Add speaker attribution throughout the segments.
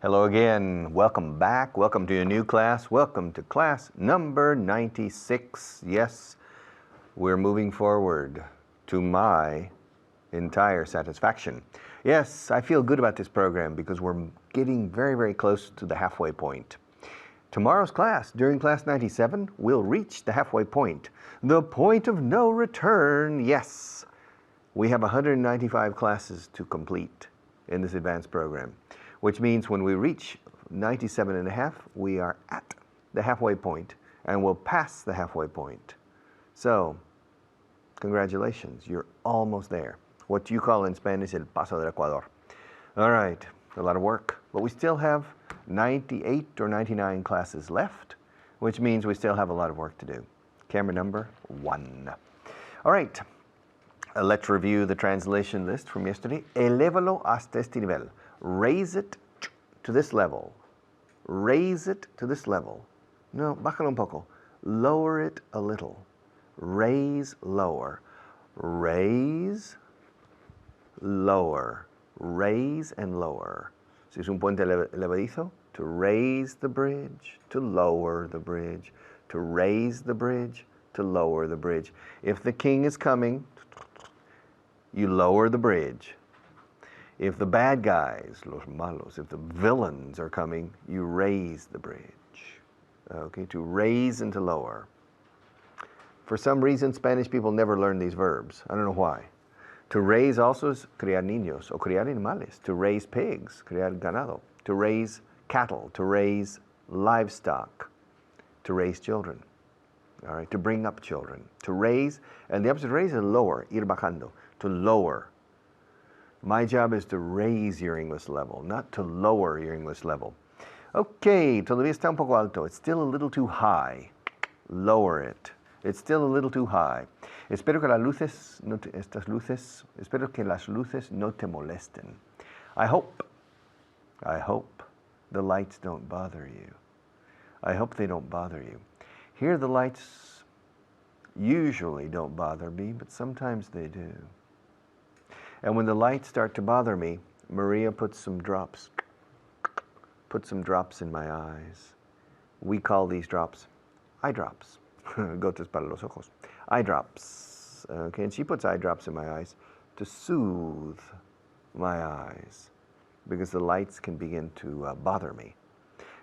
Speaker 1: Hello again. Welcome back. Welcome to a new class. Welcome to class number 96. Yes, we're moving forward to my entire satisfaction. Yes, I feel good about this program because we're getting very, very close to the halfway point. Tomorrow's class, during class 97, we'll reach the halfway point. The point of no return. Yes, we have 195 classes to complete in this advanced program, which means when we reach 97 and a half, we are at the halfway point and we'll pass the halfway point. So, congratulations, you're almost there. What you call in Spanish el paso del Ecuador. All right, a lot of work, but we still have 98 or 99 classes left, which means we still have a lot of work to do. Camera number 1. All right, let's review the translation list from yesterday. Elévalo hasta este nivel. Raise it to this level. Raise it to this level. No, bájalo un poco. Lower it a little. Raise, lower. Raise, lower. Raise and lower. Si es un puente elevadizo, to raise the bridge, to lower the bridge, to raise the bridge, to lower the bridge. If the king is coming, you lower the bridge. If the bad guys, los malos, if the villains are coming, you raise the bridge. Okay, to raise and to lower. For some reason, Spanish people never learn these verbs. I don't know why. To raise also is criar niños o criar animales. To raise pigs, criar ganado. To raise cattle, to raise livestock, to raise children. All right, to bring up children. To raise, and the opposite of raise is lower, ir bajando, to lower. My job is to raise your English level, not to lower your English level. Okay, todavía está un poco alto. It's still a little too high. Lower it. It's still a little too high. Espero que las luces no te molesten. I hope the lights don't bother you. I hope they don't bother you. Here the lights usually don't bother me, but sometimes they do. And when the lights start to bother me, Maria puts some drops in my eyes. We call these drops eye drops. Gotas para los ojos. Eye drops. Okay, and she puts eye drops in my eyes to soothe my eyes because the lights can begin to bother me.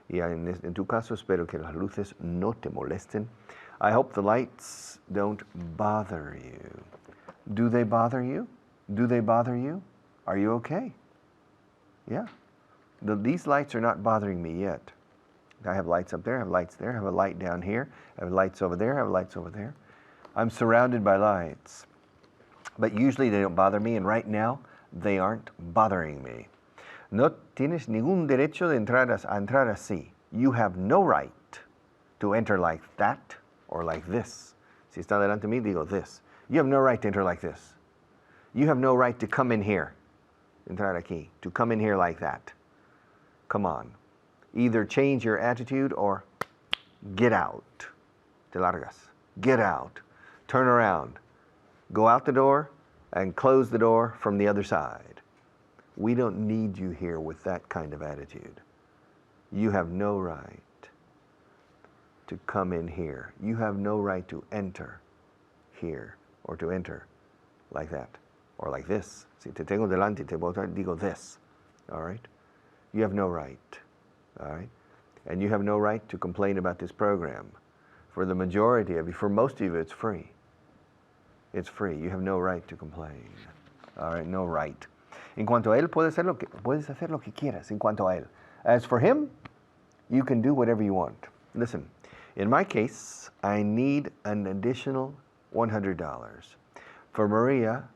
Speaker 1: Y en tu caso, espero que las luces no te molesten. I hope the lights don't bother you. Do they bother you? Do they bother you? Are you okay? Yeah. These lights are not bothering me yet. I have lights up there, I have lights there, I have a light down here, I have lights over there, I have lights over there. I'm surrounded by lights. But usually they don't bother me, and right now they aren't bothering me. No tienes ningún derecho de entrar así. You have no right to enter like that or like this. Si está delante de mí, digo this. You have no right to enter like this. You have no right to come in here. Entrar aquí. To come in here like that. Come on. Either change your attitude or get out. Te largas. Get out. Turn around. Go out the door and close the door from the other side. We don't need you here with that kind of attitude. You have no right to come in here. You have no right to enter here or to enter like that or like this. Si te tengo delante, te digo this. All right? You have no right. All right? And you have no right to complain about this program. For the majority of you, for most of you, it's free. It's free. You have no right to complain. All right? No right. En cuanto a él, puedes hacer lo que quieras. En cuanto a él. As for him, you can do whatever you want. Listen, in my case, I need an additional $100. For Maria,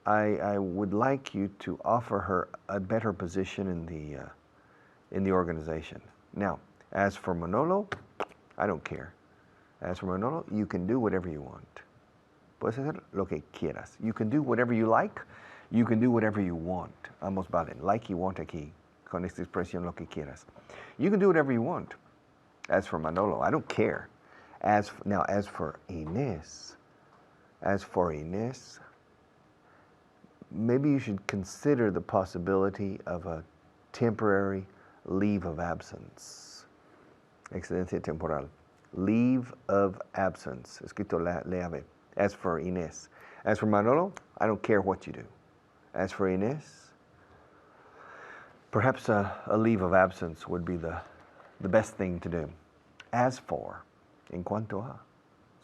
Speaker 1: I would like you to offer her a better position in the organization. Now, as for Manolo, I don't care. As for Manolo, you can do whatever you want. Puedes hacer lo que quieras. You can do whatever you like. You can do whatever you want. Ambos valen. Like y want aquí. Con esta expresión lo que quieras. You can do whatever you want. As for Manolo, I don't care. As for Inés, maybe you should consider the possibility of a temporary leave of absence. Excedencia temporal. Leave of absence. Escrito leave. As for Inés. As for Manolo, I don't care what you do. As for Inés, perhaps a leave of absence would be the best thing to do. As for, en cuanto a,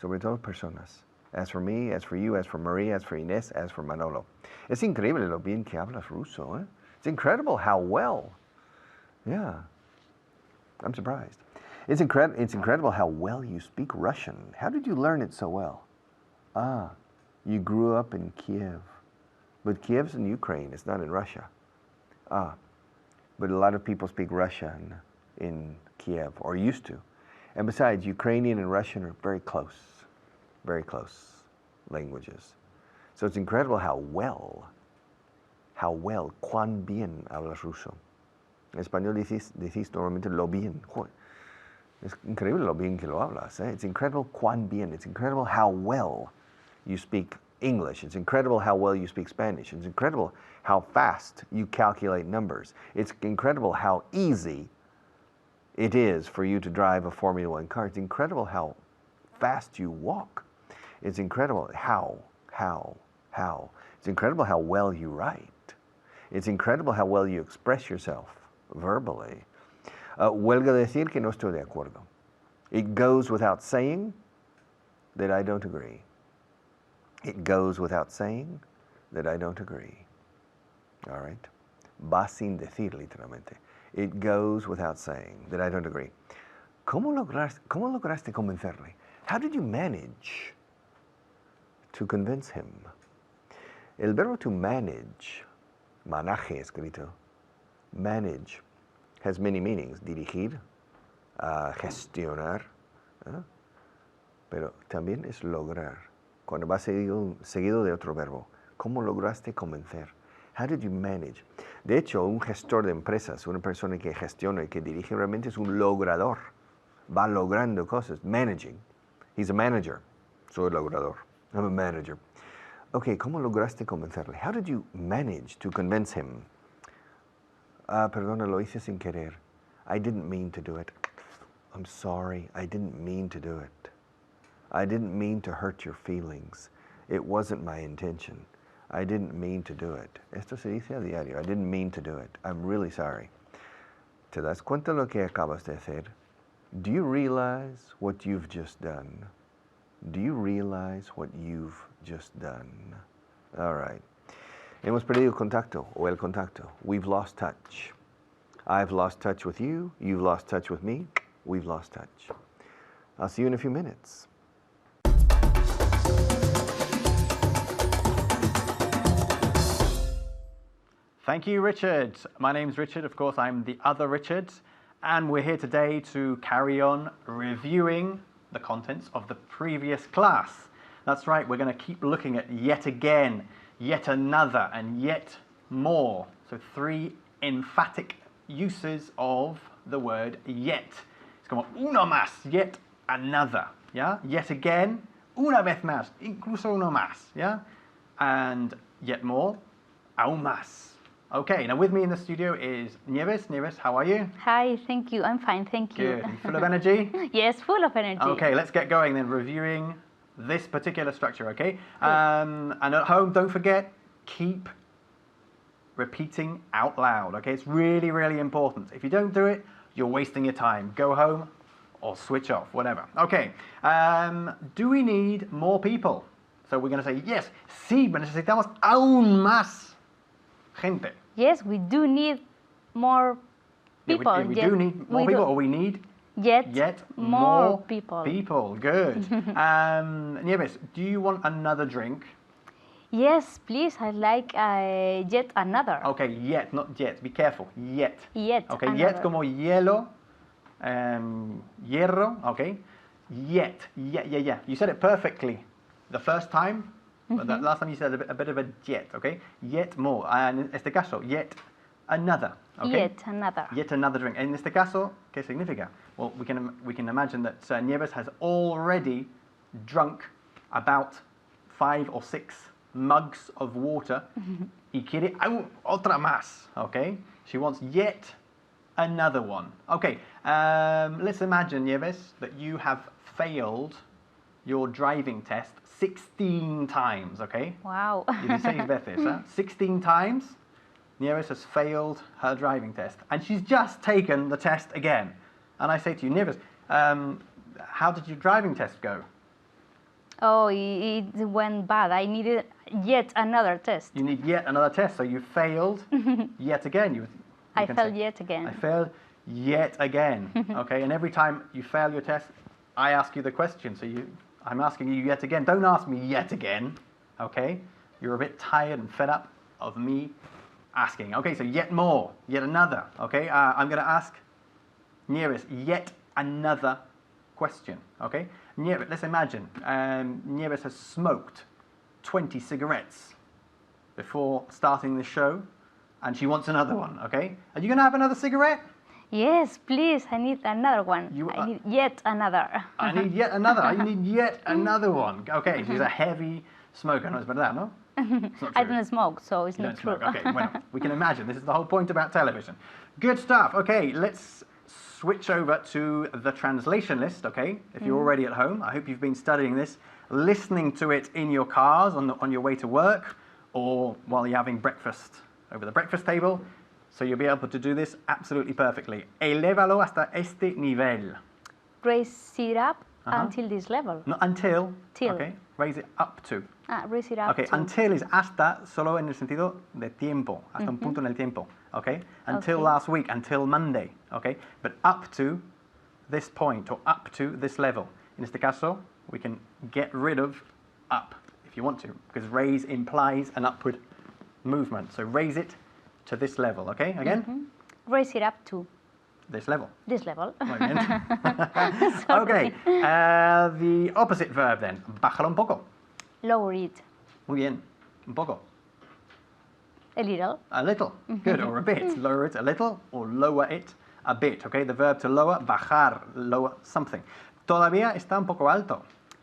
Speaker 1: sobre todo personas. As for me, as for you, as for Maria, as for Inés, as for Manolo. Es increíble lo bien que hablas ruso, eh? It's incredible how well. Yeah, I'm surprised. It's incredible how well you speak Russian. How did you learn it so well? Ah, you grew up in Kiev. But Kiev's in Ukraine, it's not in Russia. Ah, but a lot of people speak Russian in Kiev, or used to. And besides, Ukrainian and Russian are very close languages. So it's incredible how well, cuán bien hablas ruso. En español decís normalmente lo bien. Es increíble lo bien que lo hablas. Eh? It's incredible cuán bien. It's incredible how well you speak English. It's incredible how well you speak Spanish. It's incredible how fast you calculate numbers. It's incredible how easy it is for you to drive a Formula One car. It's incredible how fast you walk. It's incredible how. It's incredible how well you write. It's incredible how well you express yourself verbally. Huelga decir que no estoy de acuerdo. It goes without saying that I don't agree. It goes without saying that I don't agree. All right? Va sin decir, literalmente. It goes without saying that I don't agree. ¿Cómo lograste convencerle? How did you manage to convince him? El verbo to manage, manaje escrito, manage, has many meanings. Dirigir, gestionar, pero también es lograr. Cuando va seguido de otro verbo. ¿Cómo lograste convencer? How did you manage? De hecho, un gestor de empresas, una persona que gestiona y que dirige realmente es un logrador. Va logrando cosas. Managing. He's a manager. Soy logrador. I'm a manager. Okay, ¿cómo lograste convencerle? How did you manage to convince him? Perdona, lo hice sin querer. I didn't mean to do it. I'm sorry, I didn't mean to do it. I didn't mean to hurt your feelings. It wasn't my intention. I didn't mean to do it. Esto se dice a diario. I didn't mean to do it. I'm really sorry. ¿Te das cuenta lo que acabas de hacer? Do you realize what you've just done? Do you realize what you've just done? All right. Hemos perdido contacto o el contacto. We've lost touch. I've lost touch with you. You've lost touch with me. We've lost touch. I'll see you in a few minutes.
Speaker 2: Thank you, Richard. My name's Richard. Of course, I'm the other Richard. And we're here today to carry on reviewing the contents of the previous class. That's right, we're going to keep looking at yet again, yet another, and yet more. So 3 emphatic uses of the word yet. It's como uno más, yet another. Yeah? Yet again, una vez más, incluso uno más. Yeah? And yet more, aún más. Okay, now with me in the studio is Nieves. Nieves, how are you?
Speaker 3: Hi, thank you. I'm fine, thank you.
Speaker 2: Good. Full of energy?
Speaker 3: Yes, full of energy.
Speaker 2: Okay, let's get going then, reviewing this particular structure, okay? And at home, don't forget, keep repeating out loud, okay? It's really, really important. If you don't do it, you're wasting your time. Go home or switch off, whatever. Okay, do we need more people? So we're going to say, yes, sí, necesitamos aún más gente.
Speaker 3: Yes, we do need more people.
Speaker 2: We do need more people, or we need
Speaker 3: yet more people.
Speaker 2: People, good. Nieves, do you want another drink?
Speaker 3: Yes, please. I like yet another.
Speaker 2: Okay, yet, not yet. Be careful. Yet.
Speaker 3: Yet.
Speaker 2: Okay,
Speaker 3: another.
Speaker 2: yet como hielo, hierro. Okay, yet. Yeah. You said it perfectly the first time. But the last time you said a bit of a yet. Okay, yet more. And en este caso, yet another. Okay?
Speaker 3: Yet another.
Speaker 2: Yet another drink. En este caso, ¿qué significa? Well, we can imagine that Nieves has already drunk about 5 or 6 mugs of water. Y quiere otra más. Okay, she wants yet another one. Okay, let's imagine, Nieves, that you have failed your driving test 16 times, okay?
Speaker 3: Wow.
Speaker 2: 16 veces, huh? 16 times, Nieves has failed her driving test. And she's just taken the test again. And I say to you, Nieves, how did your driving test go?
Speaker 3: Oh, it went bad. I needed yet another test.
Speaker 2: You need yet another test, so you failed yet again. You
Speaker 3: I
Speaker 2: can
Speaker 3: failed
Speaker 2: say,
Speaker 3: yet again.
Speaker 2: I failed yet again. Okay, and every time you fail your test, I ask you the question. So I'm asking you yet again. Don't ask me yet again. Okay, you're a bit tired and fed up of me asking. Okay, so yet more, yet another. Okay, I'm going to ask Nieves yet another question. Okay, Nieves, let's imagine Nieves has smoked 20 cigarettes before starting the show, and she wants another one. Okay, are you going to have another cigarette?
Speaker 3: Yes, please. I need another one. I need yet another.
Speaker 2: I need yet another. I need yet another one. Okay, she's a heavy smoker. No, it's better that, no? It's not
Speaker 3: I
Speaker 2: true.
Speaker 3: don't smoke, so it's
Speaker 2: You
Speaker 3: not
Speaker 2: don't
Speaker 3: true.
Speaker 2: smoke. Okay, well, we can imagine. This is the whole point about television. Good stuff. Okay, let's switch over to the translation list, okay? If you're already at home, I hope you've been studying this, listening to it in your cars on your way to work, or while you're having breakfast over the breakfast table. So you'll be able to do this absolutely perfectly. Elévalo hasta este nivel.
Speaker 3: Raise it up until this level.
Speaker 2: Not until.
Speaker 3: Till.
Speaker 2: Okay. Raise it up to.
Speaker 3: Raise it up
Speaker 2: Okay.
Speaker 3: to.
Speaker 2: Until is hasta solo en el sentido de tiempo. Hasta un punto en el tiempo. Okay. Until
Speaker 3: Okay.
Speaker 2: last week. Until Monday. Okay. But up to this point or up to this level. In este caso, we can get rid of up if you want to, because raise implies an upward movement. So raise it to this level, okay? Again?
Speaker 3: Raise it up to
Speaker 2: This level.
Speaker 3: this level.
Speaker 2: Muy bien. Okay, the opposite verb then. Bájalo un poco.
Speaker 3: Lower it
Speaker 2: Muy bien. Un poco.
Speaker 3: a little.
Speaker 2: A little. Good. Or a bit. Lower it a little or lower it a bit, okay? The verb to lower, bajar, lower something. Todavía está un poco alto.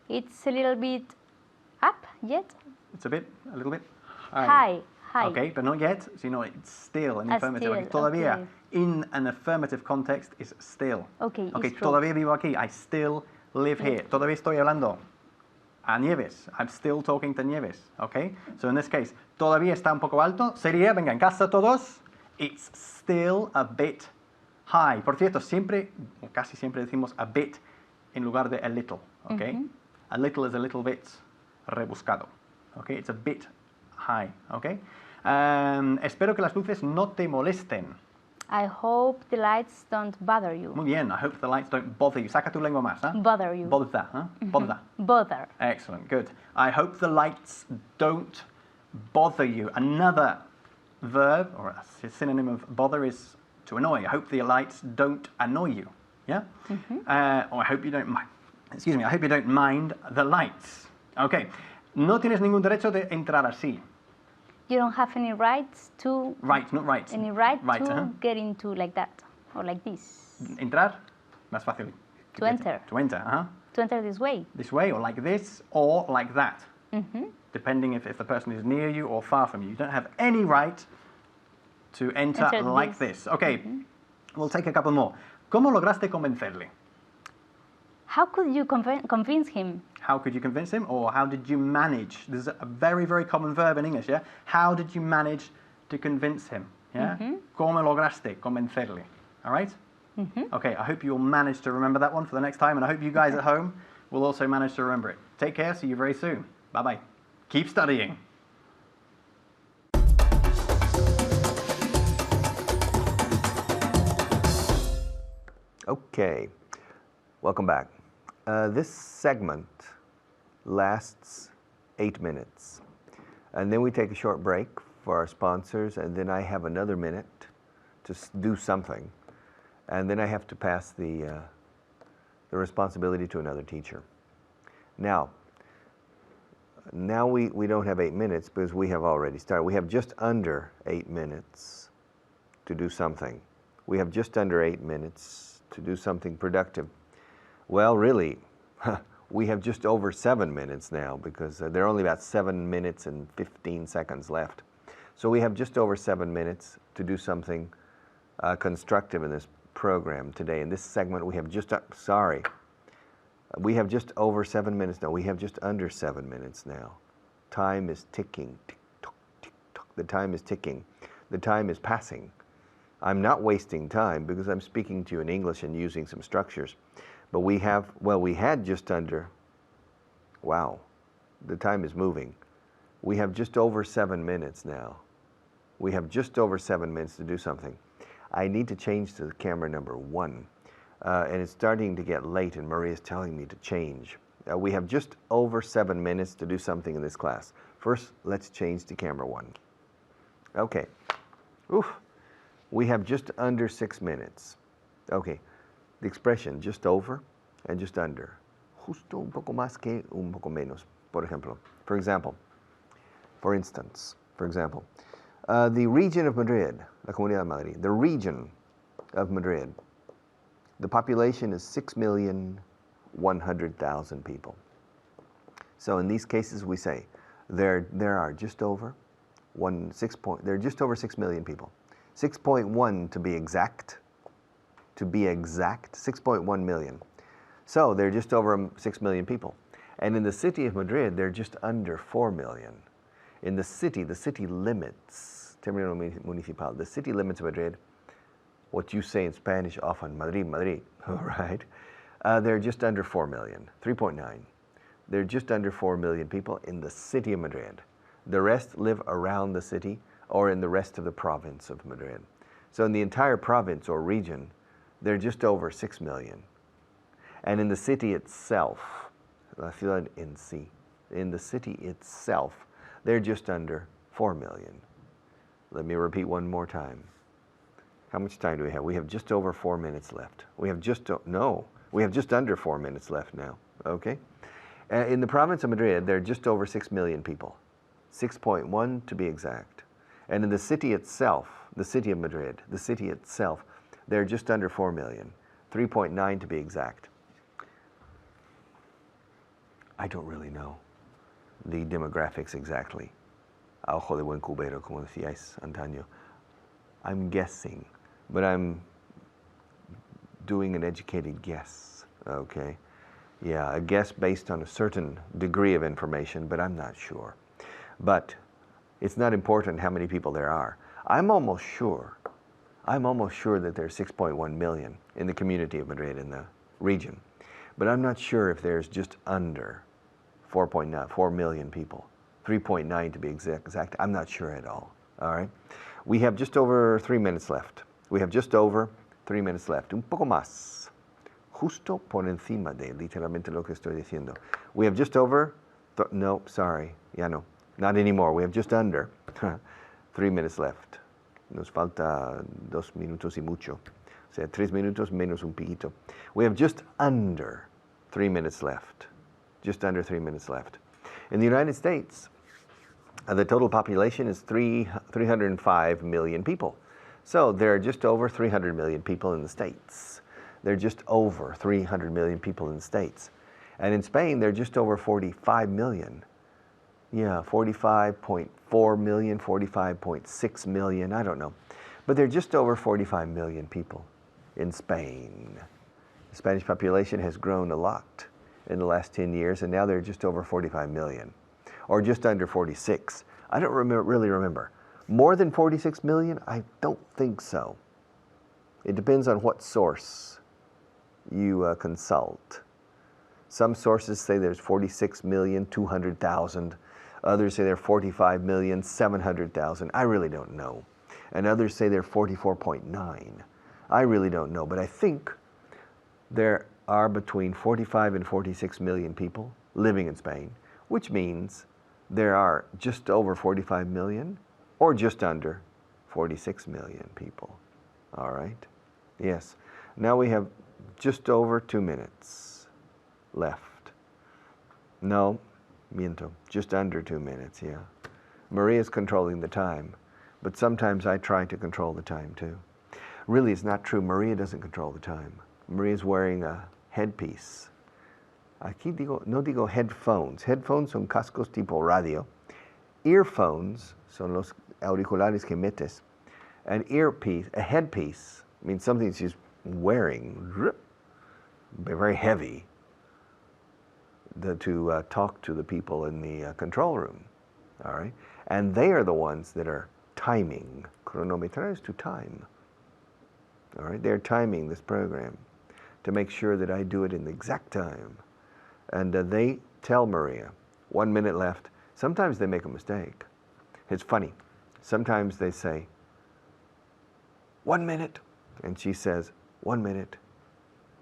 Speaker 3: It's a little bit up yet.
Speaker 2: It's a little bit
Speaker 3: High.
Speaker 2: Okay, but not yet. So you know it's still an affirmative.
Speaker 3: Still,
Speaker 2: Okay, todavía
Speaker 3: okay.
Speaker 2: in an affirmative context is still.
Speaker 3: Okay,
Speaker 2: Okay,
Speaker 3: it's true.
Speaker 2: todavía vivo aquí. I still live here. Todavía estoy hablando a Nieves. I'm still talking to Nieves. Okay, so in this case, todavía está un poco alto. Sería, venga en casa todos. It's still a bit high. Por cierto, siempre, o casi siempre decimos a bit en lugar de a little. Okay, a little is a little bit rebuscado. Okay, it's a bit high. Okay. Espero que las luces no te molesten.
Speaker 3: I hope the lights don't bother you.
Speaker 2: Muy bien. I hope the lights don't bother you. Saca tu lengua más. ¿Eh?
Speaker 3: Bother you.
Speaker 2: Bother. ¿Eh? Bother.
Speaker 3: Bother.
Speaker 2: Excellent. Good. I hope the lights don't bother you. Another verb or a synonym of bother is to annoy. I hope the lights don't annoy you. Yeah. Or I hope you don't mind. Excuse me. I hope you don't mind the lights. Okay. No tienes ningún derecho de entrar así.
Speaker 3: You don't have any rights to
Speaker 2: Right, not right.
Speaker 3: any right to
Speaker 2: uh-huh.
Speaker 3: get into like that or like this.
Speaker 2: Entrar, más fácil.
Speaker 3: To enter.
Speaker 2: To enter,
Speaker 3: To enter this way.
Speaker 2: This way, or like this, or like that. Depending if the person is near you or far from you. You don't have any right to enter
Speaker 3: Enter
Speaker 2: like
Speaker 3: this.
Speaker 2: this. Okay, we'll take a couple more. ¿Cómo lograste convencerle?
Speaker 3: How could you convince him?
Speaker 2: How could you convince him, or how did you manage? This is a very, very common verb in English, yeah? How did you manage to convince him? Yeah? ¿Cómo lograste convencerle? All right? Okay, I hope you'll manage to remember that one for the next time, and I hope you guys at home will also manage to remember it. Take care, see you very soon. Bye-bye. Keep studying.
Speaker 1: Okay, welcome back. This segment lasts 8 minutes. And then we take a short break for our sponsors, and then I have another minute to do something. And then I have to pass the responsibility to another teacher. Now we don't have 8 minutes because we have already started. We have just under 8 minutes to do something. We have just under 8 minutes to do something productive. Well, really, we have just over 7 minutes now because there are only about 7 minutes and 15 seconds left. So we have just over 7 minutes to do something constructive in this program today. In this segment, we have just, we have just over 7 minutes now. We have just under 7 minutes now. Time is ticking. Tick tock, tick tock. The time is ticking. The time is passing. I'm not wasting time because I'm speaking to you in English and using some structures. But we had just under, wow, the time is moving. We have just over 7 minutes now. We have just over 7 minutes to do something. I need to change to camera number 1. And it's starting to get late and Maria is telling me to change. We have just over 7 minutes to do something in this class. First, let's change to camera 1. Okay. Oof. We have just under 6 minutes. Okay. The expression just over and just under. Justo un poco más que un poco menos. Por ejemplo. For example. For instance. For example. The region of Madrid, la Comunidad de Madrid, the region of Madrid, the population is 6,100,000 people. So in these cases we say there are just over 6 million people. 6.1 to be exact. 6.1 million. So they're just over 6 million people. And in the city of Madrid, they're just under 4 million. In the city limits, término municipal, the city limits of Madrid, what you say in Spanish often, Madrid, all right? They're just under 4 million, 3.9. They're just under 4 million people in the city of Madrid. The rest live around the city or in the rest of the province of Madrid. So in the entire province or region, they're just over 6 million. And in the city itself, la ciudad en sí, in the city itself, they're just under 4 million. Let me repeat one more time. How much time do we have? We have just over 4 minutes left. We have just under 4 minutes left now, okay? In the province of Madrid, there are just over 6 million people. 6.1 to be exact. And in the city itself, the city of Madrid, the city itself, they're just under 4 million. 3.9 to be exact. I don't really know the demographics exactly. A ojo de buen cubero, como decíais, Antonio. I'm guessing, but I'm doing an educated guess, okay? Yeah, a guess based on a certain degree of information, but I'm not sure. But it's not important how many people there are. I'm almost sure that there's 6.1 million in the community of Madrid, in the region. But I'm not sure if there's just under 4 million people. 3.9 to be exact. I'm not sure at all right? We have just over 3 minutes left. We have just over 3 minutes left. Un poco más. Justo por encima de literalmente lo que estoy diciendo. We have just over, no, sorry, ya no. Not anymore. We have just under 3 minutes left. Nos falta 2 minutos y mucho. O sea, 3 minutos menos un piquito. We have just under 3 minutes left. Just under 3 minutes left. In the United States, the total population is 305 million people. So there are just over 300 million people in the States. There are just over 300 million people in the States. And in Spain, there are just over 45 million. Yeah, 45.4 million, 45.6 million, I don't know. But there are just over 45 million people in Spain. The Spanish population has grown a lot in the last 10 years, and now they're just over 45 million, or just under 46. I don't really remember. More than 46 million? I don't think so. It depends on what source you consult. Some sources say there's 46,200,000. Others say there are 45,700,000. I really don't know. And others say they're 44.9. I really don't know, but I think there are between 45 and 46 million people living in Spain, which means there are just over 45 million or just under 46 million people. All right? Yes. Now we have just over 2 minutes left. No, miento, just under 2 minutes, yeah. Maria's controlling the time, but sometimes I try to control the time too. Really, it's not true. Maria doesn't control the time. Maria's wearing a headpiece. Aquí no digo headphones. Headphones son cascos tipo radio. Earphones son los auriculares que metes An earpiece, a headpiece, means something she's wearing, very heavy, to talk to the people in the control room. All right? And they are the ones that are timing. Cronometrar is to time. All right? They're timing this program to make sure that I do it in the exact time. And they tell Maria, 1 minute left. Sometimes they make a mistake. It's funny. Sometimes they say, 1 minute. And she says, 1 minute.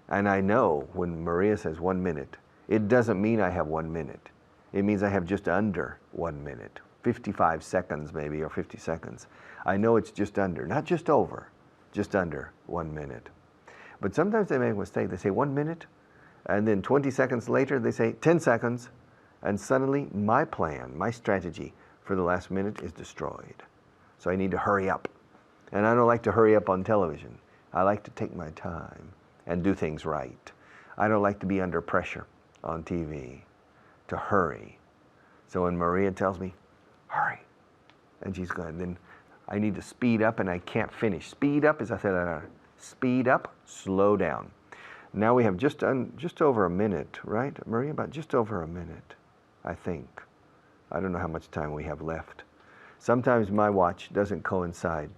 Speaker 1: And I know when Maria says 1 minute, it doesn't mean I have 1 minute. It means I have just under 1 minute, 55 seconds maybe, or 50 seconds. I know it's just under, not just over, just under 1 minute. But sometimes they make a mistake. They say 1 minute, and then 20 seconds later they say 10 seconds, and suddenly my plan, my strategy for the last minute is destroyed. So I need to hurry up. And I don't like to hurry up on television. I like to take my time and do things right. I don't like to be under pressure on TV, to hurry. So when Maria tells me, hurry, and she's going, then I need to speed up and I can't finish. Speed up is acelerar. Speed up, slow down. Now we have just over a minute, right, Maria? About just over a minute, I think. I don't know how much time we have left. Sometimes my watch doesn't coincide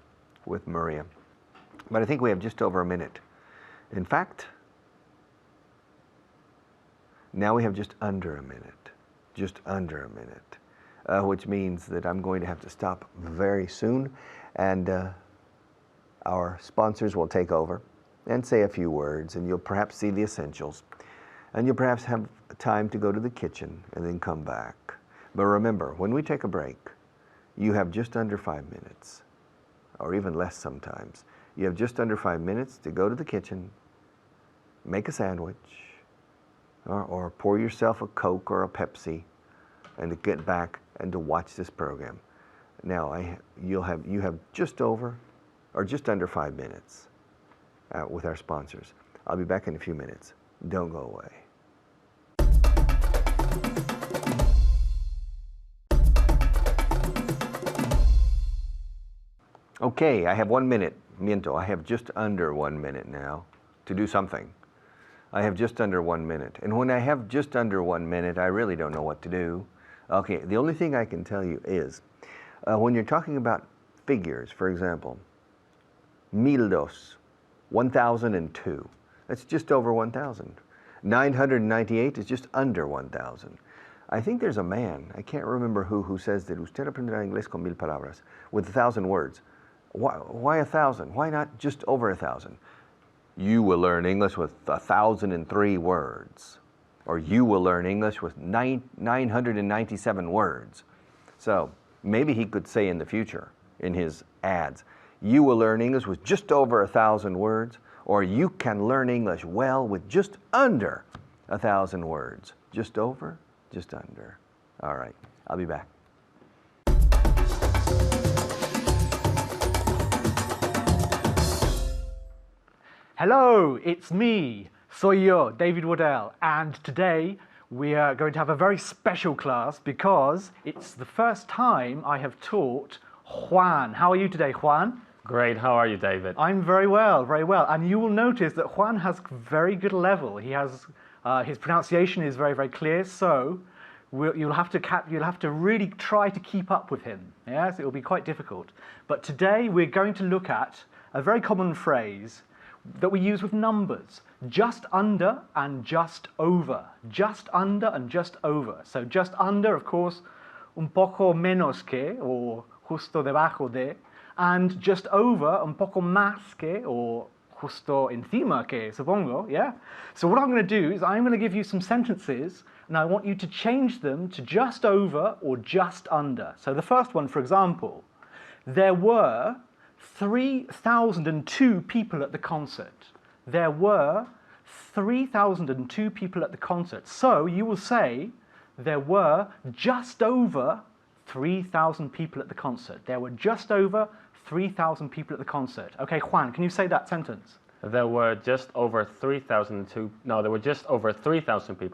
Speaker 1: with Maria, but I think we have just over a minute. In fact, now we have just under a minute, which means that I'm going to have to stop very soon, and our sponsors will take over and say a few words, and you'll perhaps see the essentials, and you'll perhaps have time to go to the kitchen and then come back. But remember, when we take a break, you have just under 5 minutes, or even less sometimes. You have just under 5 minutes to go to the kitchen, make a sandwich, or pour yourself a Coke or a Pepsi, and to get back and to watch this program. Now, you have just over, or just under 5 minutes with our sponsors. I'll be back in a few minutes. Don't go away. Okay, I have 1 minute. Miento, I have just under 1 minute now to do something. I have just under 1 minute. And when I have just under 1 minute, I really don't know what to do. Okay, the only thing I can tell you is, when you're talking about figures, for example, 1002, that's just over 1,000. 998 is just under 1,000. I think there's a man, I can't remember who says that usted aprenderá inglés con 1000 palabras, with 1,000 words. Why 1,000? Why not just over 1,000? You will learn English with 1,003 words. Or you will learn English with 997 words. So maybe he could say in the future, in his ads, you will learn English with just over 1,000 words, or you can learn English well with just under 1,000 words. Just over, just under. All right, I'll be back.
Speaker 2: Hello, it's me, soy yo, David Waddell, and today we are going to have a very special class because it's the first time I have taught Juan. How are you today, Juan?
Speaker 4: Great, how are you, David?
Speaker 2: I'm very well, and you will notice that Juan has very good level. He has, his pronunciation is very, very clear, so you'll have to really try to keep up with him. Yes, it will be quite difficult. But today we're going to look at a very common phrase that we use with numbers, just under and just over. Just under and just over. So just under, of course, un poco menos que, or justo debajo de, and just over, un poco más que, or justo encima que, supongo, yeah? So what I'm going to do is I'm going to give you some sentences, and I want you to change them to just over or just under. So the first one, for example, there were 3,002 people at the concert. There were 3,002 people at the concert. So you will say there were just over 3,000 people at the concert. There were just over 3,000 people at the concert. Okay, Juan, can you say that sentence?
Speaker 4: There were just over 3,000 people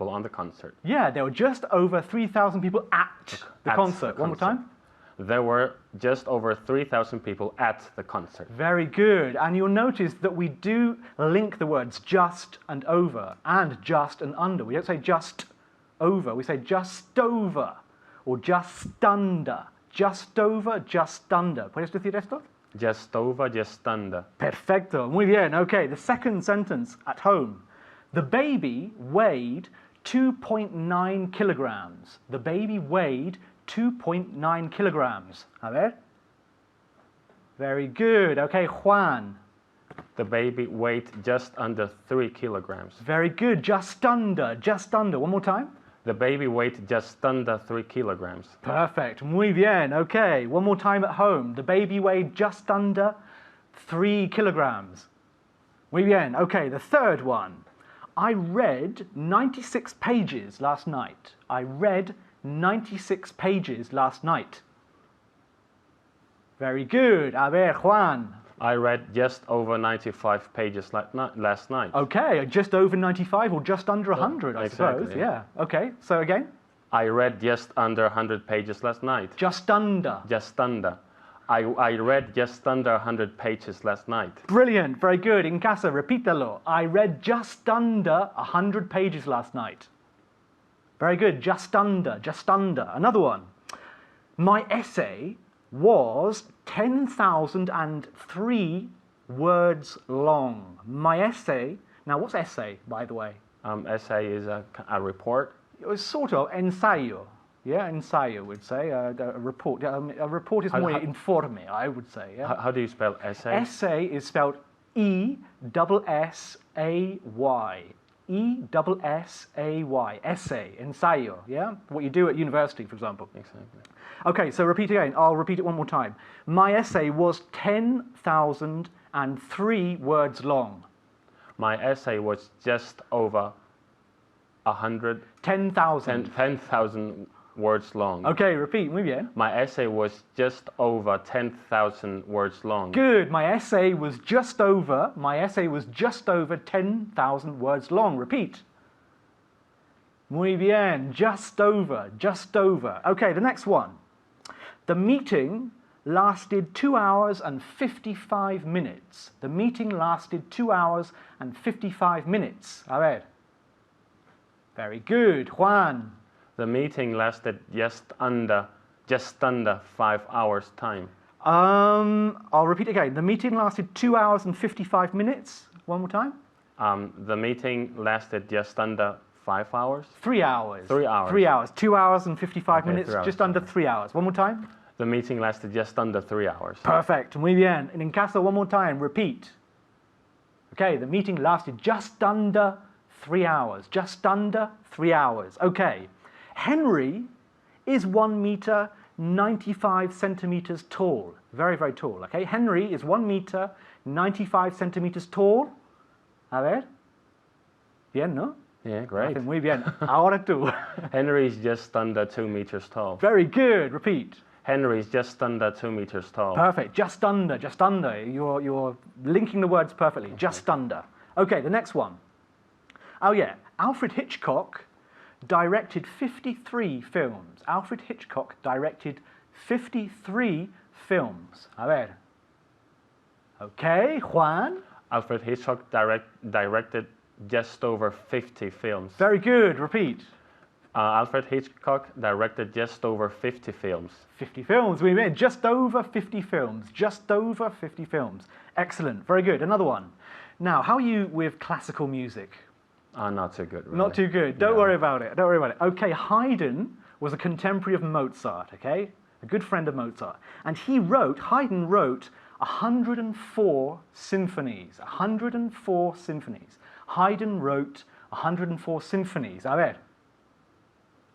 Speaker 4: on the concert.
Speaker 2: Yeah, there were just over 3,000 people at the concert. One more time.
Speaker 4: There were just over 3,000 people at the concert.
Speaker 2: Very good. And you'll notice that we do link the words just and over and just and under. We don't say just over, we say just over or just under. Just over, just under. ¿Puedes decir esto?
Speaker 4: Just over, just under.
Speaker 2: Perfecto. Muy bien. Okay, the second sentence at home. The baby weighed 2.9 kilograms. The baby weighed 2.9 kilograms. A ver. Very good. Okay, Juan.
Speaker 4: The baby weighed just under 3 kilograms.
Speaker 2: Very good. Just under. Just under. One more time.
Speaker 4: The baby weighed just under 3 kilograms.
Speaker 2: Perfect. Muy bien. Okay, one more time at home. The baby weighed just under 3 kilograms. Muy bien. Okay, the third one. I read 96 pages last night. I read 96 pages last night. Very good. A ver, Juan.
Speaker 4: I read just over 95 pages last night.
Speaker 2: Okay, just over 95 or just under 100, I
Speaker 4: exactly,
Speaker 2: suppose. Yeah. Okay, so again?
Speaker 4: I read just under 100 pages last night.
Speaker 2: Just under.
Speaker 4: Just under. I read just under 100 pages last night.
Speaker 2: Brilliant, very good. In casa, repítalo. I read just under 100 pages last night. Very good, just under, just under. Another one. My essay was 10,003 words long. My essay, now what's essay, by the way?
Speaker 4: Essay is a report.
Speaker 2: It was sort of ensayo. Yeah, ensayo, we'd say. A report. A report is more informe, I would say. Yeah?
Speaker 4: How do you spell essay?
Speaker 2: Essay is spelled E-S-S-A-Y. E-S-S-A-Y. Essay, ensayo, yeah? What you do at university, for example.
Speaker 4: Exactly.
Speaker 2: Okay, so repeat again. I'll repeat it one more time. My essay was 10,003 words long.
Speaker 4: My essay was just over 100...
Speaker 2: 10,000.
Speaker 4: 10,000 words long.
Speaker 2: Okay, repeat. Muy bien.
Speaker 4: My essay was just over 10,000 words long.
Speaker 2: Good. My essay was just over 10,000 words long. Repeat. Muy bien. Just over. Just over. Okay, the next one. The meeting lasted 2 hours and 55 minutes. The meeting lasted 2 hours and 55 minutes. A ver. Very good. Juan.
Speaker 4: The meeting lasted just under 5 hours time.
Speaker 2: I'll repeat again. The meeting lasted 2 hours and 55 minutes. One more time.
Speaker 4: The meeting lasted just under 5 hours.
Speaker 2: 3 hours.
Speaker 4: 3 hours.
Speaker 2: 3 hours. 2 hours and 55
Speaker 4: Okay,
Speaker 2: minutes.
Speaker 4: 3 hours,
Speaker 2: Just under 3 hours. One more time.
Speaker 4: The meeting lasted just under 3 hours.
Speaker 2: Perfect. Muy bien. And in casa, one more time. Repeat. Okay, the meeting lasted just under 3 hours. Just under 3 hours. Okay. Henry is 1 meter 95 centimeters tall. Very, very tall. Okay. Henry is 1 meter 95 centimeters tall. A ver. Bien, ¿no?
Speaker 4: Yeah, great.
Speaker 2: Muy bien. Ahora tú.
Speaker 4: Henry is just under 2 meters tall.
Speaker 2: Very good. Repeat.
Speaker 4: Henry is just under 2 meters tall.
Speaker 2: Perfect. Just under. Just under. You're linking the words perfectly. Just under. Okay, the next one. Oh yeah. Alfred Hitchcock directed 53 films. Alfred Hitchcock directed 53 films. A ver. Okay, Juan.
Speaker 4: Alfred Hitchcock directed just over 50 films.
Speaker 2: Very good. Repeat.
Speaker 4: Alfred Hitchcock directed just over 50 films.
Speaker 2: 50 films. We mean just over 50 films. Just over 50 films. Excellent. Very good. Another one. Now, how are you with classical music?
Speaker 4: Not too good, really.
Speaker 2: Not too good. Don't worry about it. Don't worry about it. Okay, Haydn was a contemporary of Mozart, okay? A good friend of Mozart. And Haydn wrote 104 symphonies. 104 symphonies. Haydn wrote 104 symphonies. A ver.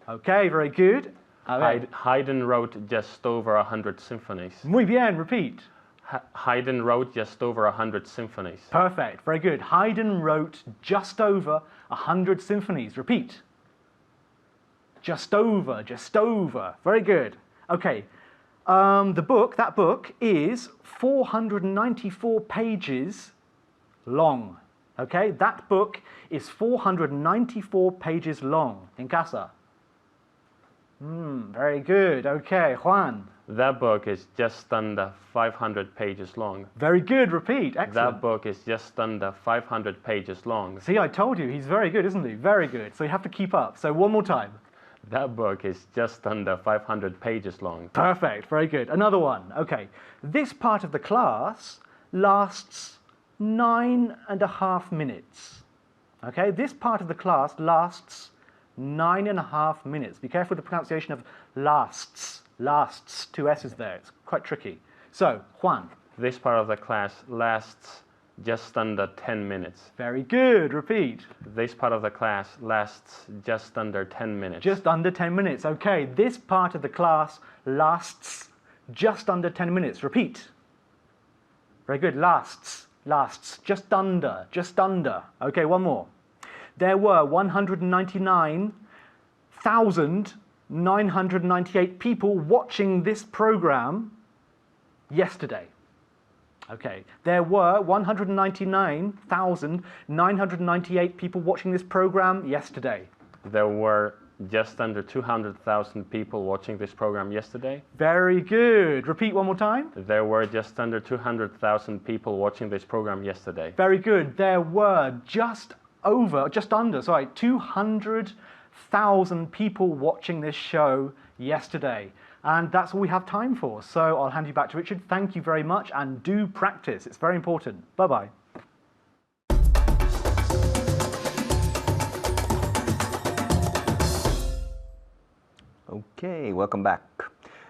Speaker 2: Okay, very good. A ver.
Speaker 4: Haydn wrote just over 100 symphonies.
Speaker 2: Muy bien, repeat.
Speaker 4: Haydn wrote just over 100 symphonies.
Speaker 2: Perfect, very good. Haydn wrote just over 100 symphonies. Repeat. Just over, just over. Very good. Okay, that book is 494 pages long. Okay, that book is 494 pages long. En casa. Very good. Okay, Juan.
Speaker 4: That book is just under 500 pages long.
Speaker 2: Very good. Repeat. Excellent.
Speaker 4: That book is just under 500 pages long.
Speaker 2: See, I told you, he's very good, isn't he? Very good. So you have to keep up. So one more time.
Speaker 4: That book is just under 500 pages long.
Speaker 2: Perfect. Very good. Another one. Okay. This part of the class lasts 9.5 minutes. Okay, this part of the class lasts 9.5 minutes. Be careful with the pronunciation of lasts. Lasts. 2 S's there. It's quite tricky. So, Juan.
Speaker 4: This part of the class lasts just under 10 minutes.
Speaker 2: Very good. Repeat.
Speaker 4: This part of the class lasts just under 10 minutes.
Speaker 2: Just under 10 minutes. Okay, this part of the class lasts just under 10 minutes. Repeat. Very good. Lasts. Lasts. Just under. Just under. Okay, one more. There were 199,998 people watching this program yesterday. Okay, there were 199,998 people watching this program yesterday.
Speaker 4: There were just under 200,000 people watching this program yesterday.
Speaker 2: Very good. Repeat one more time.
Speaker 4: There were just under 200,000 people watching this program yesterday.
Speaker 2: Very good. There were just under 200,000 people watching this show yesterday. And that's all we have time for. So I'll hand you back to Richard. Thank you very much, and do practice. It's very important. Bye-bye.
Speaker 1: Okay, welcome back.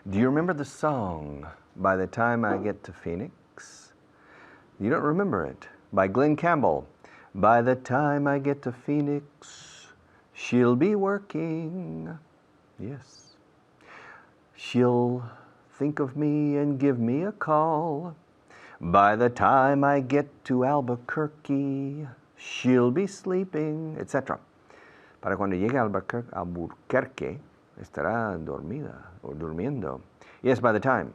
Speaker 1: Do you remember the song, By the Time I Get to Phoenix? You don't remember it? By Glenn Campbell. By the time I get to Phoenix, she'll be working. Yes. She'll think of me and give me a call. By the time I get to Albuquerque, she'll be sleeping, etc. Para cuando llegue a Albuquerque, estará dormida o durmiendo. Yes, by the time.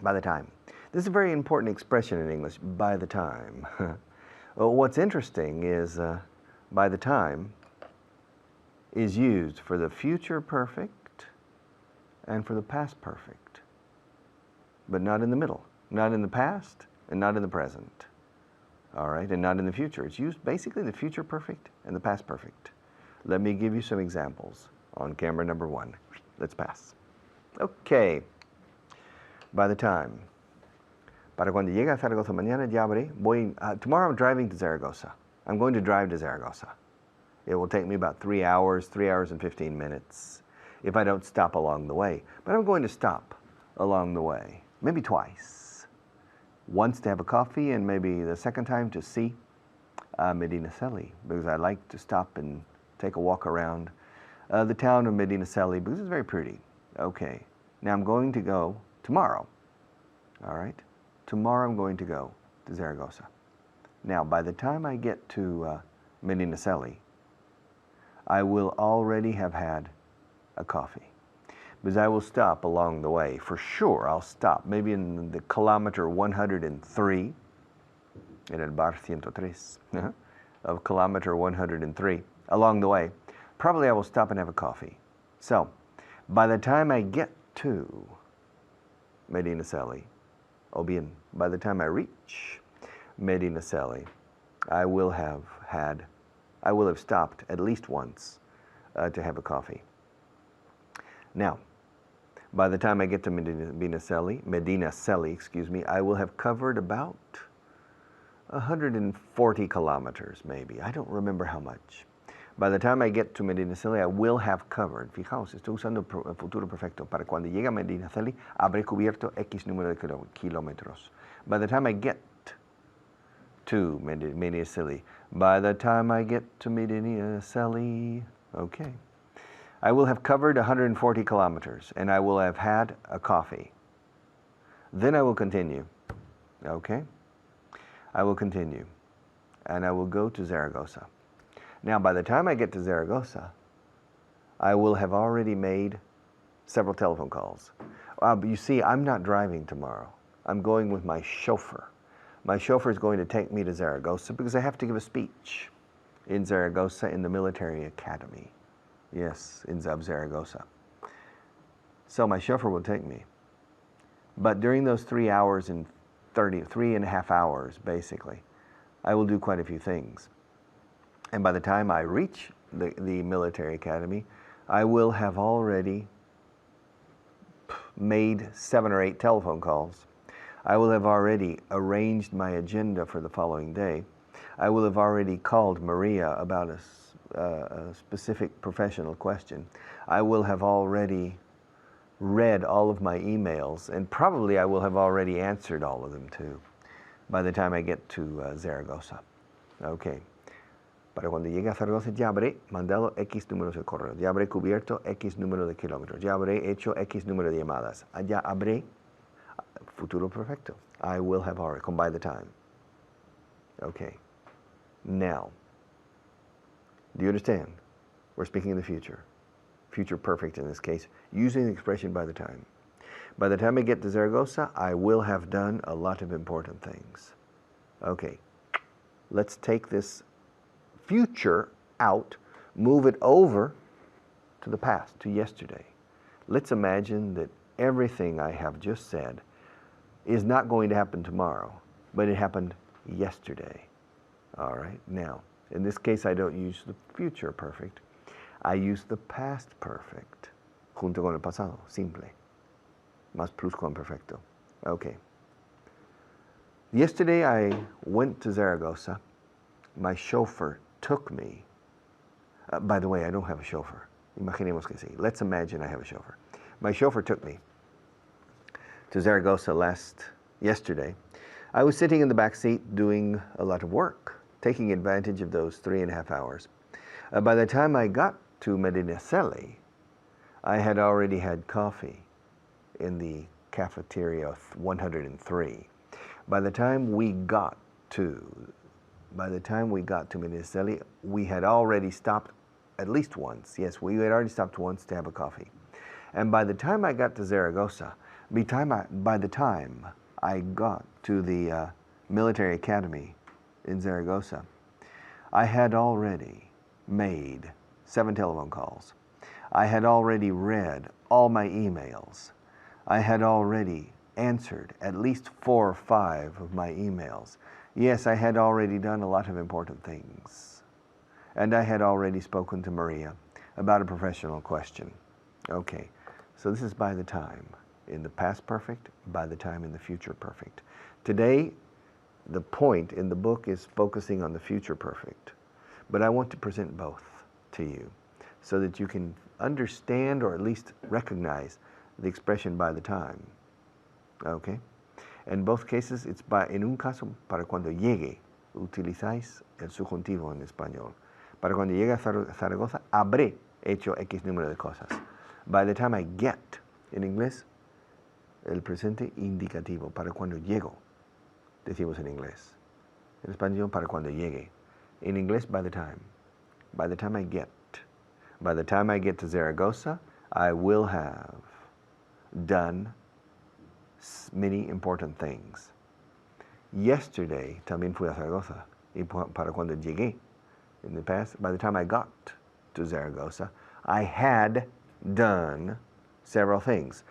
Speaker 1: By the time. This is a very important expression in English, by the time. Well, what's interesting is by the time is used for the future perfect and for the past perfect, but not in the middle, not in the past and not in the present, all right, and not in the future. It's used basically the future perfect and the past perfect. Let me give you some examples on camera number 1. Let's pass. Okay, by the time. Para cuando llegue a Zaragoza mañana ya habré. Tomorrow I'm driving to Zaragoza. I'm going to drive to Zaragoza. It will take me about 3 hours, 3 hours and 15 minutes. If I don't stop along the way. But I'm going to stop along the way, maybe twice. Once to have a coffee, and maybe the second time to see Medinaceli, because I like to stop and take a walk around the town of Medinaceli, because it's very pretty. Okay, now I'm going to go tomorrow, all right? Tomorrow I'm going to go to Zaragoza. Now, by the time I get to Medinaceli, I will already have had a coffee, because I will stop along the way. For sure, I'll stop, maybe in the kilometer 103, in el bar 103, of kilometer 103, along the way. Probably I will stop and have a coffee. So, by the time I get to Medinaceli, or bien, by the time I reach Medinaceli, I will have stopped at least once to have a coffee. Now, by the time I get to Medinaceli, excuse me, I will have covered about 140 kilometers, maybe. I don't remember how much. By the time I get to Medinaceli, I will have covered. Fijaos, estoy usando el futuro perfecto. Para cuando llegue a Medinaceli, habré cubierto X número de kilómetros. By the time I get to Medinaceli, by the time I get to Medinaceli, okay, I will have covered 140 kilometers, and I will have had a coffee. Then I will continue, okay? I will continue, and I will go to Zaragoza. Now, by the time I get to Zaragoza, I will have already made several telephone calls. But you see, I'm not driving tomorrow. I'm going with my chauffeur. My chauffeur is going to take me to Zaragoza because I have to give a speech in Zaragoza in the military academy. Yes, in Zaragoza. So my chauffeur will take me. But during those 3 hours and 3.5 hours, basically, I will do quite a few things. And by the time I reach the military academy, I will have already made 7 or 8 telephone calls. I will have already arranged my agenda for the following day. I will have already called Maria about a specific professional question. I will have already read all of my emails, and probably I will have already answered all of them too by the time I get to Zaragoza. Okay. Para cuando llegue a Zaragoza ya habré mandado X números de correo, ya habré cubierto X número de kilómetros, ya habré hecho X número de llamadas, ya habré, futuro perfecto. I will have already, come by the time. Okay. Now, do you understand? We're speaking in the future. Future perfect in this case, using the expression by the time. By the time I get to Zaragoza, I will have done a lot of important things. Okay. Let's take this future out, move it over to the past, to yesterday. Let's imagine that everything I have just said is not going to happen tomorrow, but it happened yesterday. All right, now, in this case, I don't use the future perfect. I use the past perfect, junto con el pasado, simple, más pluscuamperfecto. Okay. Yesterday I went to Zaragoza. My chauffeur took me. By the way, I don't have a chauffeur. Imaginemos que sí. Let's imagine I have a chauffeur. My chauffeur took me to Zaragoza yesterday. I was sitting in the back seat doing a lot of work, taking advantage of those 3.5 hours. By the time I got to Medinaceli, I had already had coffee in the cafeteria 103. By the time we got to Medinaceli, we had already stopped at least once. Yes, we had already stopped once to have a coffee. And by the time I got to Zaragoza, by the time I got to the military academy in Zaragoza, I had already made 7 telephone calls. I had already read all my emails. I had already answered at least 4 or 5 of my emails. Yes, I had already done a lot of important things. And I had already spoken to Maria about a professional question. Okay, so this is by the time in the past perfect, by the time in the future perfect. Today, the point in the book is focusing on the future perfect. But I want to present both to you so that you can understand or at least recognize the expression by the time. Okay? In both cases, it's en un caso, para cuando llegue, utilizáis el subjuntivo en español. Para cuando llegue a Zaragoza, habré hecho X número de cosas. By the time I get, en inglés, el presente indicativo, para cuando llego, decimos en inglés. En español, para cuando llegue. In English, by the time. By the time I get. By the time I get to Zaragoza, I will have done many important things. Yesterday, también fui a Zaragoza. Y para cuando llegué, in the past, by the time I got to Zaragoza, I had done several things.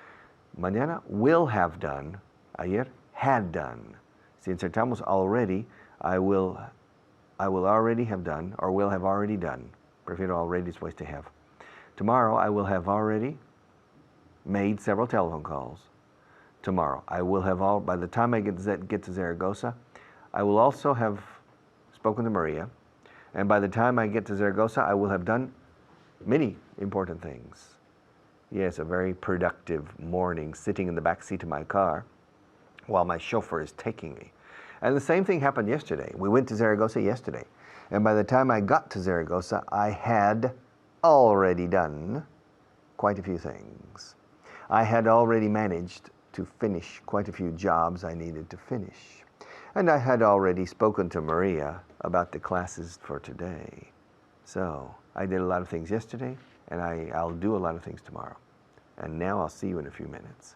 Speaker 1: Mañana will have done. Ayer had done. Si insertamos already, I will already have done, or will have already done. Prefiero already después de have. Tomorrow, I will have already made several telephone calls. Tomorrow, I will have by the time I get to Zaragoza, I will also have spoken to Maria. And by the time I get to Zaragoza, I will have done many important things. Yes, a very productive morning sitting in the back seat of my car while my chauffeur is taking me. And the same thing happened yesterday. We went to Zaragoza yesterday. And by the time I got to Zaragoza, I had already done quite a few things. I had already managed to finish quite a few jobs I needed to finish. And I had already spoken to Maria about the classes for today. So I did a lot of things yesterday, and I'll do a lot of things tomorrow. And now I'll see you in a few minutes.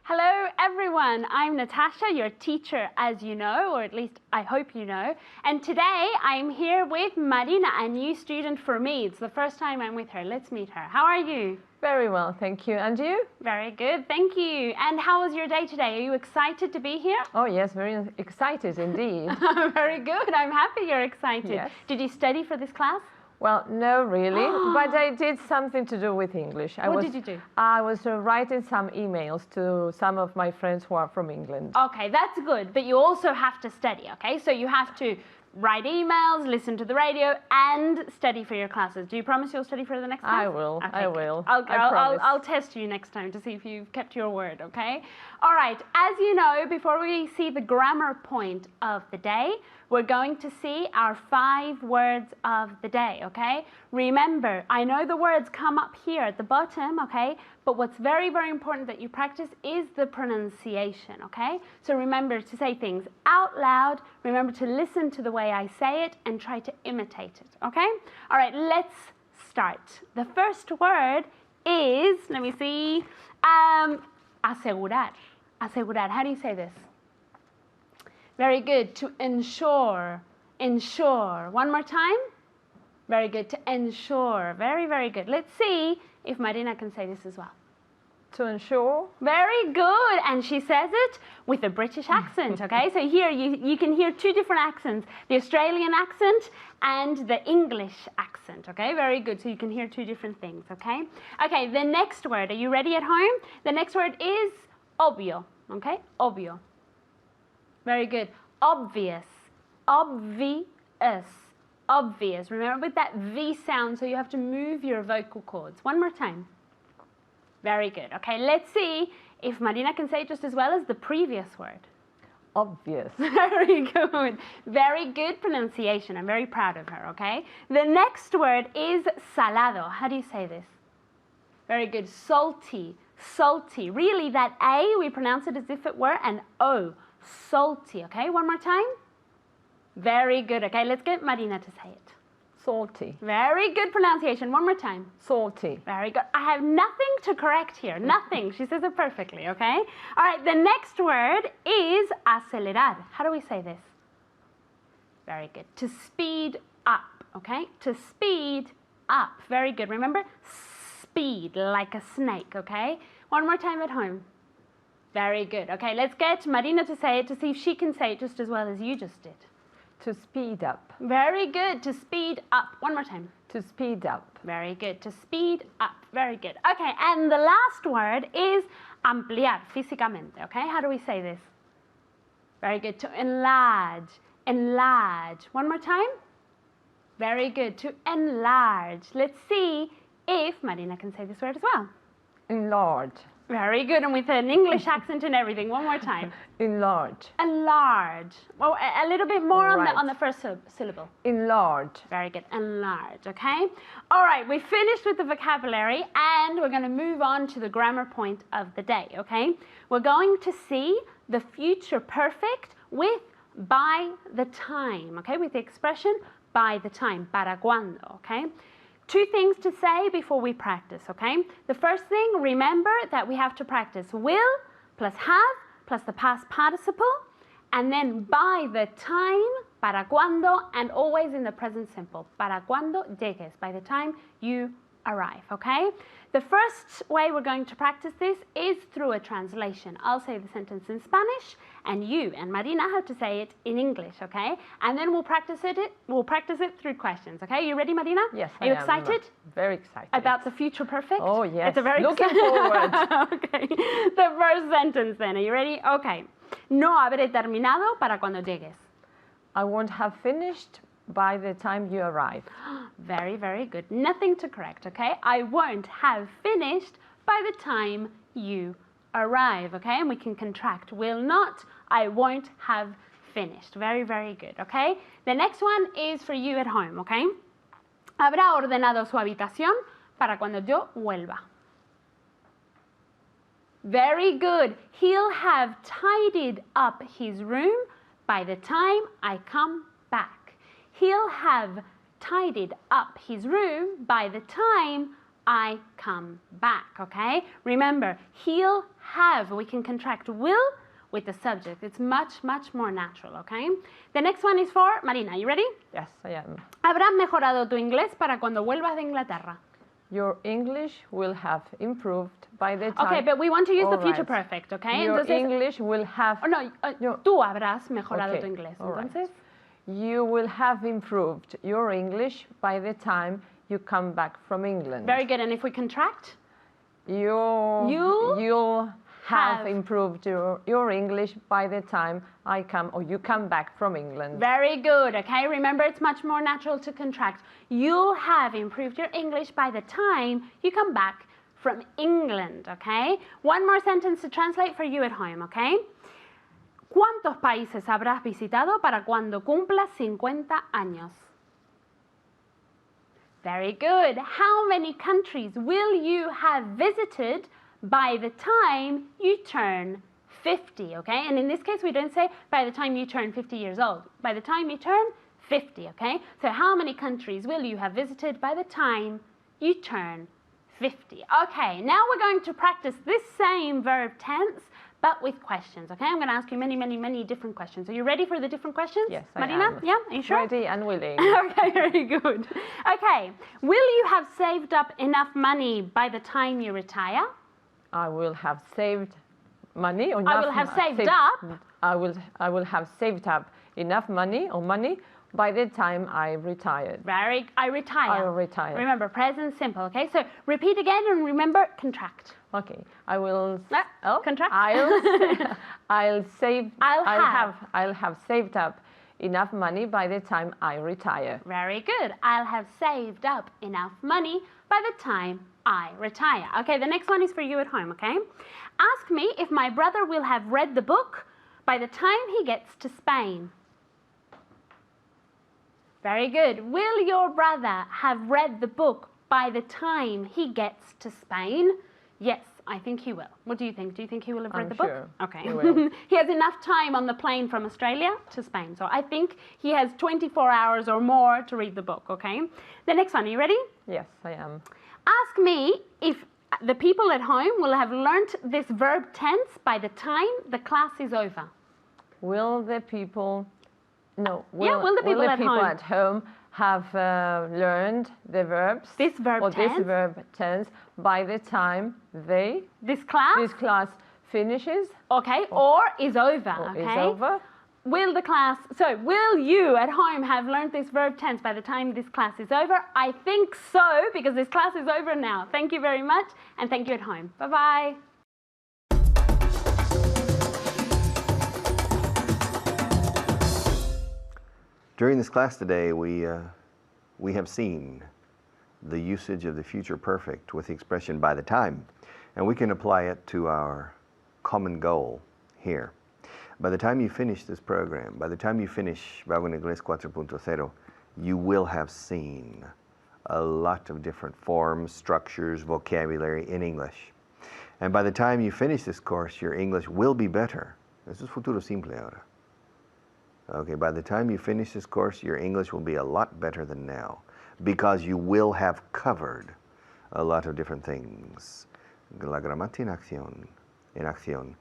Speaker 5: Hello everyone! everyone. I'm Natasha, your teacher, as you know, or at least I hope you know. And today I'm here with Marina, a new student for me. It's the first time I'm with her. Let's meet her. How are you?
Speaker 6: Very well, thank you. And you?
Speaker 5: Very good, thank you. And how was your day today? Are you excited to be here?
Speaker 6: Oh yes, very excited indeed.
Speaker 5: Very good. I'm happy you're excited.
Speaker 6: Yes.
Speaker 5: Did you study for this class?
Speaker 6: Well, no, really, but I did something to do with English.
Speaker 5: What did you do?
Speaker 6: I was writing some emails to some of my friends who are from England.
Speaker 5: Okay, that's good, but you also have to study, okay? So you have to write emails, listen to the radio, and study for your classes. Do you promise you'll study for the next class?
Speaker 6: I will,
Speaker 5: Okay,
Speaker 6: I
Speaker 5: good.
Speaker 6: will.
Speaker 5: I'll
Speaker 6: promise.
Speaker 5: test you next time to see if you've kept your word, okay? All right, as you know, before we see the grammar point of the day, we're going to see our 5 words of the day, okay? Remember, I know the words come up here at the bottom, okay? But what's very, very important that you practice is the pronunciation, okay? So remember to say things out loud, remember to listen to the way I say it, and try to imitate it, okay? All right, let's start. The first word is, let me see, asegurar. Asegurar, how do you say this? Very good, to ensure, ensure. One more time. Very good, to ensure. Very, very good. Let's see if Marina can say this as well.
Speaker 6: To ensure.
Speaker 5: Very good, and she says it with a British accent, okay? So here you can hear 2 different accents, the Australian accent and the English accent, okay? Very good, so you can hear 2 different things, okay? Okay, the next word, are you ready at home? The next word is obvio, okay? Obvio. Very good. Obvious. Obvious. Obvious. Remember with that V sound, so you have to move your vocal cords. One more time. Very good. Okay, let's see if Marina can say it just as well as the previous word.
Speaker 6: Obvious.
Speaker 5: Very good. Very good pronunciation. I'm very proud of her, okay? The next word is salado. How do you say this? Very good. Salty. Salty. Really, that A, we pronounce it as if it were an O. Salty, okay? One more time. Very good. Okay, let's get Marina to say it.
Speaker 6: Salty.
Speaker 5: Very good pronunciation. One more time.
Speaker 6: Salty.
Speaker 5: Very good. I have nothing to correct here. Nothing. She says it perfectly, okay? All right, the next word is acelerar. How do we say this? Very good. To speed up, okay? To speed up. Very good. Remember, speed, like a snake, okay? One more time at home. Very good. Okay, let's get Marina to say it to see if she can say it just as well as you just did.
Speaker 6: To speed up.
Speaker 5: Very good. To speed up. One more time.
Speaker 6: To speed up.
Speaker 5: Very good. To speed up. Very good. Okay, and the last word is ampliar, físicamente. Okay, how do we say this? Very good. To enlarge. Enlarge. One more time. Very good. To enlarge. Let's see if Marina can say this word as well.
Speaker 6: Enlarge.
Speaker 5: Very good, and with an English accent and everything. One more time.
Speaker 6: Enlarge.
Speaker 5: Enlarge. Well, a little bit more
Speaker 6: Right.
Speaker 5: on the first syllable.
Speaker 6: Enlarge.
Speaker 5: Very good. Enlarge, okay? All right, we finished with the vocabulary, and we're going to move on to the grammar point of the day, okay? We're going to see the future perfect with by the time, okay? With the expression by the time, para cuando, okay? 2 things to say before we practice, okay? The first thing, remember that we have to practice will plus have plus the past participle, and then by the time, para cuando, and always in the present simple, para cuando llegues, by the time you arrive, okay? The first way we're going to practice this is through a translation. I'll say the sentence in Spanish, and you and Marina have to say it in English, okay? And then we'll practice it through questions, okay? You ready, Marina?
Speaker 6: Yes,
Speaker 5: Are you
Speaker 6: I am.
Speaker 5: excited?
Speaker 6: Very excited.
Speaker 5: About the future perfect?
Speaker 6: Oh, yes.
Speaker 5: It's a very
Speaker 6: Looking forward.
Speaker 5: Okay. The first sentence then. Are you ready? Okay. No habré terminado para cuando llegues.
Speaker 6: I won't have finished by the time you arrive.
Speaker 5: Very, very good. Nothing to correct, okay? I won't have finished by the time you arrive, okay? And we can contract. Will not, I won't have finished. Very, very good, okay? The next one is for you at home, okay? Habrá ordenado su habitación para cuando yo vuelva. Very good. He'll have tidied up his room by the time I come back. He'll have tidied up his room by the time I come back, okay? Remember, he'll have, we can contract will with the subject. It's much, much more natural, okay? The next one is for Marina. You ready?
Speaker 6: Yes, I am.
Speaker 5: Habrás mejorado tu inglés para cuando vuelvas de Inglaterra.
Speaker 6: Your English will have improved by the time.
Speaker 5: Okay, but we want to use the
Speaker 6: All
Speaker 5: future
Speaker 6: right.
Speaker 5: perfect, okay?
Speaker 6: Your
Speaker 5: Entonces,
Speaker 6: English will have.
Speaker 5: oh, no,
Speaker 6: Your-
Speaker 5: tú habrás mejorado
Speaker 6: Okay,
Speaker 5: tu inglés.
Speaker 6: all right.
Speaker 5: Entonces,
Speaker 6: You will have improved your English by the time you come back from England.
Speaker 5: very good. And if we contract,
Speaker 6: You'll
Speaker 5: have
Speaker 6: have improved your English by the time you come back from England.
Speaker 5: very good, okay? Remember, it's much more natural to contract. You'll have improved your English by the time you come back from England, okay? One more sentence to translate for you at home, okay? ¿Cuántos países habrás visitado para cuando cumplas 50 años? Very good. How many countries will you have visited by the time you turn 50, okay? And in this case, we don't say by the time you turn 50 years old. By the time you turn 50, okay? So how many countries will you have visited by the time you turn 50? Okay, now we're going to practice this same verb tense, but with questions, okay? I'm going to ask you many, many, many different questions. Are you ready for the different questions?
Speaker 6: Yes, I
Speaker 5: Marina?
Speaker 6: am.
Speaker 5: Yeah, are you sure?
Speaker 6: Ready and willing.
Speaker 5: Okay, very good. Okay, will you have saved up enough money by the time you retire?
Speaker 6: I will have saved money. Or
Speaker 5: I will have saved up.
Speaker 6: I will have saved up enough money by the time I retired.
Speaker 5: I retire.
Speaker 6: I will retire.
Speaker 5: Remember, present simple, okay? So repeat again and remember, contract.
Speaker 6: Okay, I will.
Speaker 5: Contract.
Speaker 6: I'll save.
Speaker 5: I'll
Speaker 6: have saved up enough money by the time I retire.
Speaker 5: Very good. I'll have saved up enough money by the time I retire. Okay, the next one is for you at home, okay? Ask me if my brother will have read the book by the time he gets to Spain. Very good. Will your brother have read the book by the time he gets to Spain? Yes, I think he will. What do you think? Do you think he will have read
Speaker 6: I'm
Speaker 5: the book?
Speaker 6: sure
Speaker 5: Okay.
Speaker 6: he will.
Speaker 5: He has enough time on the plane from Australia to Spain. So I think he has 24 hours or more to read the book, okay? The next one, are you ready?
Speaker 6: Yes, I am.
Speaker 5: Ask me if the people at home will have learnt this verb tense by the time the class is over.
Speaker 6: Will the people? No.
Speaker 5: Will the people at home?
Speaker 6: at home have learned the verbs?
Speaker 5: This verb
Speaker 6: or
Speaker 5: tense?
Speaker 6: this verb tense by the time
Speaker 5: This class?
Speaker 6: finishes
Speaker 5: Okay, or is over,
Speaker 6: or
Speaker 5: okay?
Speaker 6: is over?
Speaker 5: Will you at home have learned this verb tense by the time this class is over? I think so, because this class is over now. Thank you very much, and thank you at home. Bye-bye.
Speaker 1: During this class today, we have seen the usage of the future perfect with the expression by the time, and we can apply it to our common goal here. By the time you finish this program, by the time you finish Vago en Inglés 4.0, you will have seen a lot of different forms, structures, vocabulary in English. And by the time you finish this course, your English will be better. Eso es futuro simple ahora. Okay, by the time you finish this course, your English will be a lot better than now because you will have covered a lot of different things. La gramática en acción,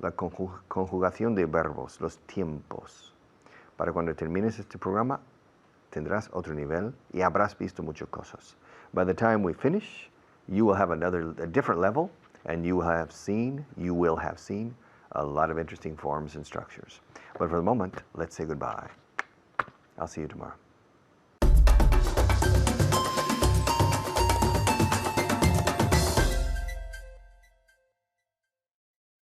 Speaker 1: la conjugación de verbos, los tiempos. Para cuando termines este programa, tendrás otro nivel y habrás visto muchas cosas. By the time we finish, you will have a different level, and you will have seen a lot of interesting forms and structures. But for the moment, let's say goodbye. I'll see you tomorrow.